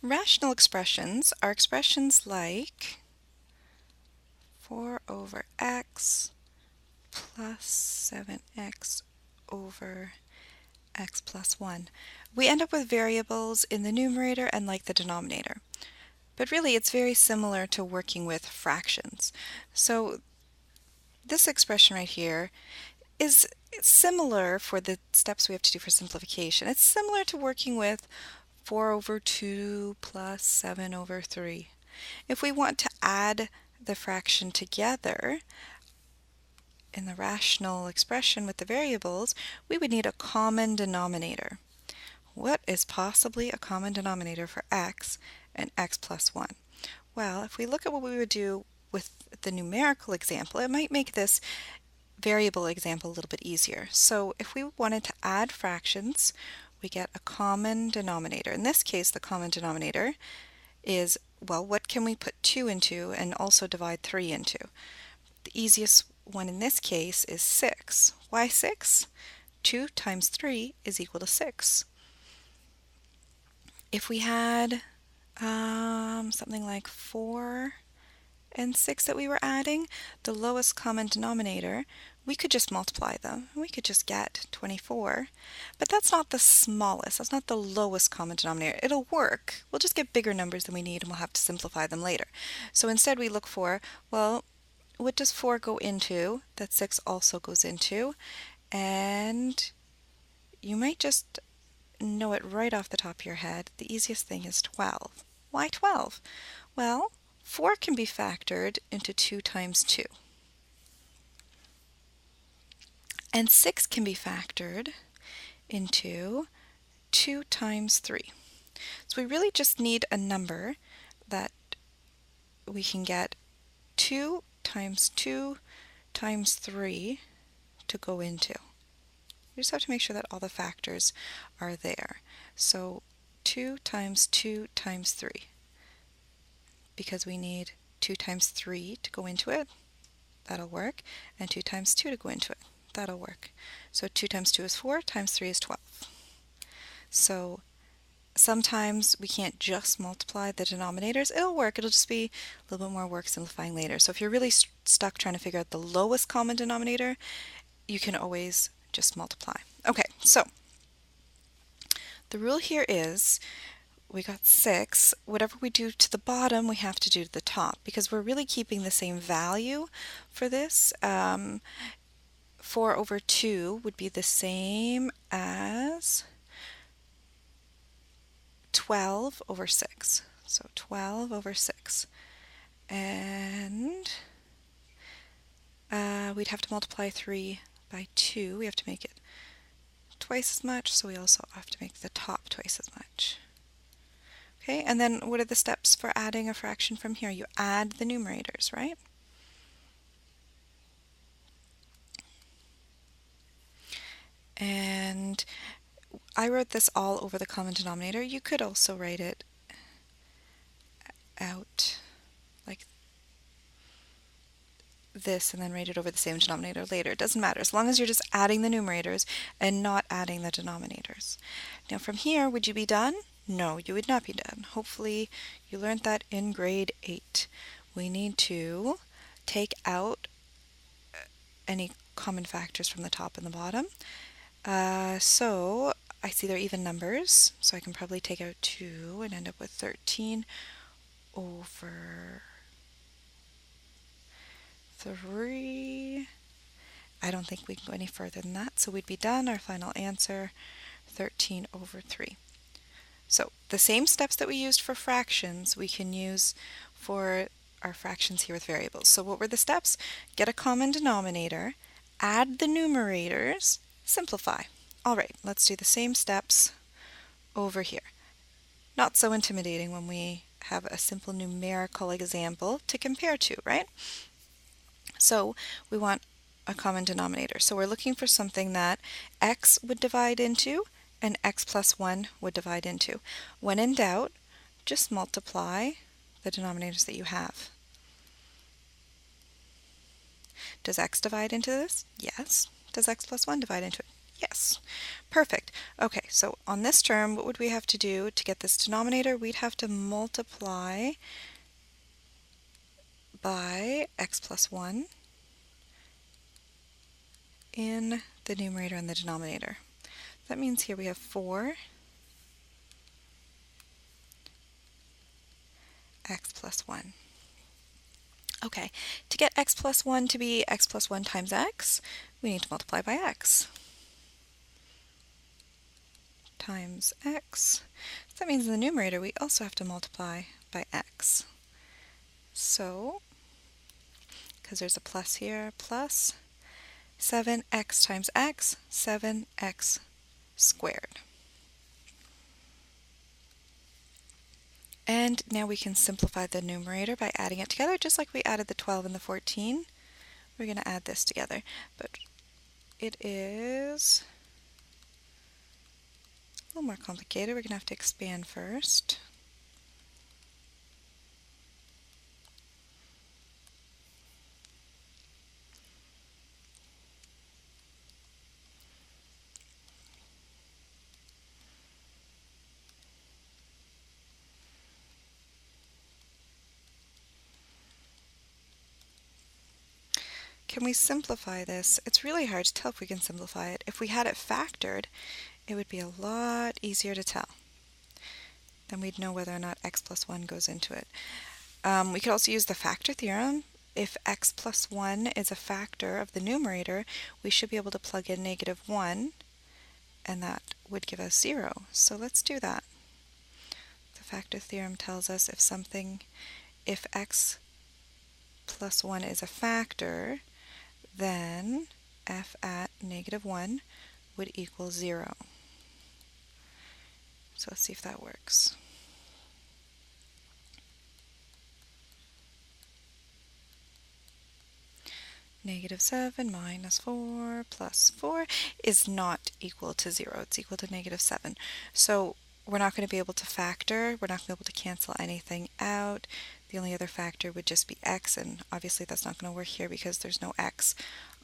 Rational expressions are expressions like 4 over x plus 7x over x plus 1. We end up with variables in the numerator and like the denominator. But really it's very similar to working with fractions. So this expression right here is similar for the steps we have to do for simplification. It's similar to working with 4 over 2 plus 7 over 3. If we want to add the fraction together in the rational expression with the variables, we would need a common denominator. What is possibly a common denominator for x and x plus 1? Well, if we look at what we would do with the numerical example, it might make this variable example a little bit easier. So if we wanted to add fractions, we get a common denominator. In this case, the common denominator is, well, what can we put 2 into and also divide 3 into? The easiest one in this case is 6. Why 6? 2 times 3 is equal to 6. If we had something like 4 and 6 that we were adding, the lowest common denominator, we could just multiply them. We could just get 24. But that's not the smallest. That's not the lowest common denominator. It'll work. We'll just get bigger numbers than we need and we'll have to simplify them later. So instead we look for, well, what does 4 go into that 6 also goes into? And you might just know it right off the top of your head. The easiest thing is 12. Why 12? Well, 4 can be factored into 2 times 2. And 6 can be factored into 2 times 3. So we really just need a number that we can get 2 times 2 times 3 to go into. We just have to make sure that all the factors are there. So 2 times 2 times 3, because we need 2 times 3 to go into it. That'll work. And 2 times 2 to go into it. That'll work. So 2 times 2 is 4, times 3 is 12. So sometimes we can't just multiply the denominators. It'll work. It'll just be a little bit more work simplifying later. So if you're really stuck trying to figure out the lowest common denominator, you can always just multiply. Okay, so the rule here is we got 6. Whatever we do to the bottom, we have to do to the top because we're really keeping the same value for this. 4 over 2 would be the same as 12 over 6. So 12 over 6. And we'd have to multiply 3 by 2. We have to make it twice as much, so we also have to make the top twice as much. Okay, and then what are the steps for adding a fraction from here? You add the numerators, right? And I wrote this all over the common denominator. You could also write it out like this and then write it over the same denominator later. It doesn't matter, as long as you're just adding the numerators and not adding the denominators. Now from here, would you be done? No, you would not be done. Hopefully you learned that in grade 8. We need to take out any common factors from the top and the bottom. So I see they're even numbers, so I can probably take out 2 and end up with 13 over 3. I don't think we can go any further than that, so we'd be done. Our final answer, 13 over 3. So the same steps that we used for fractions, we can use for our fractions here with variables. So what were the steps? Get a common denominator, add the numerators, simplify. All right, let's do the same steps over here. Not so intimidating when we have a simple numerical example to compare to, right? So we want a common denominator. So we're looking for something that x would divide into and x plus 1 would divide into. When in doubt, just multiply the denominators that you have. Does x divide into this? Yes. Does x plus 1 divide into it? Yes, perfect. Okay, so on this term, what would we have to do to get this denominator? We'd have to multiply by x plus 1 in the numerator and the denominator. That means here we have 4x plus 1. Okay, to get x plus 1 to be x plus 1 times x, we need to multiply by x times x. So that means in the numerator we also have to multiply by x. So, because there's a plus here, plus 7x times x, 7x squared. And now we can simplify the numerator by adding it together, just like we added the 12 and the 14. We're going to add this together, but it is a little more complicated. We're going to have to expand first. Can we simplify this? It's really hard to tell if we can simplify it. If we had it factored, it would be a lot easier to tell. Then we'd know whether or not x plus 1 goes into it. We could also use the factor theorem. If x plus 1 is a factor of the numerator, we should be able to plug in -1, and that would give us 0. So let's do that. The factor theorem tells us if x plus 1 is a factor, then f at -1 would equal 0. So let's see if that works. -7 minus 4 plus 4 is not equal to 0. It's equal to -7. So we're not going to be able to factor. We're not going to be able to cancel anything out. The only other factor would just be x, and obviously that's not going to work here because there's no x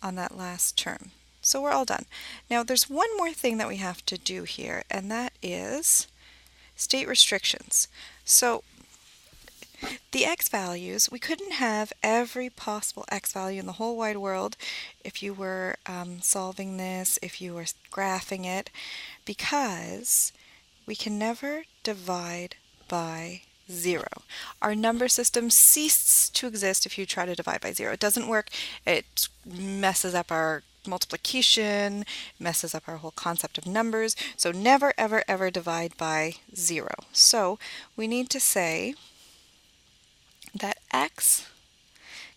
on that last term. So we're all done. Now there's one more thing that we have to do here, and that is state restrictions. So the x values, we couldn't have every possible x value in the whole wide world if you were solving this, if you were graphing it, because we can never divide by 0. Our number system ceases to exist if you try to divide by 0. It doesn't work. It messes up our multiplication, messes up our whole concept of numbers. So never, ever, ever divide by 0. So we need to say that x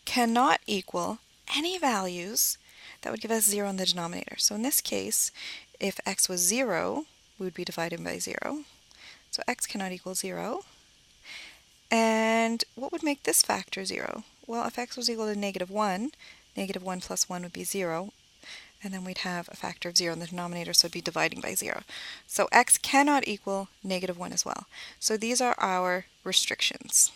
cannot equal any values that would give us 0 in the denominator. So in this case, if x was 0, we would be dividing by 0. So x cannot equal 0. And what would make this factor 0? Well, if x was equal to -1, -1 plus 1 would be 0. And then we'd have a factor of 0 in the denominator, so it'd be dividing by 0. So x cannot equal -1 as well. So these are our restrictions.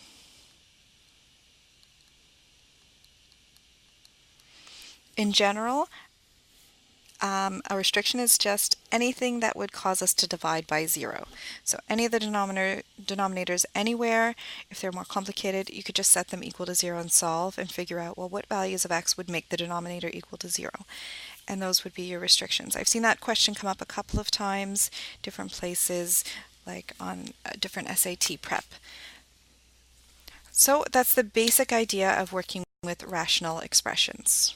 In general, a restriction is just anything that would cause us to divide by 0. So any of the denominators anywhere, if they're more complicated, you could just set them equal to 0 and solve and figure out, well, what values of x would make the denominator equal to 0? And those would be your restrictions. I've seen that question come up a couple of times, different places, like on different SAT prep. So that's the basic idea of working with rational expressions.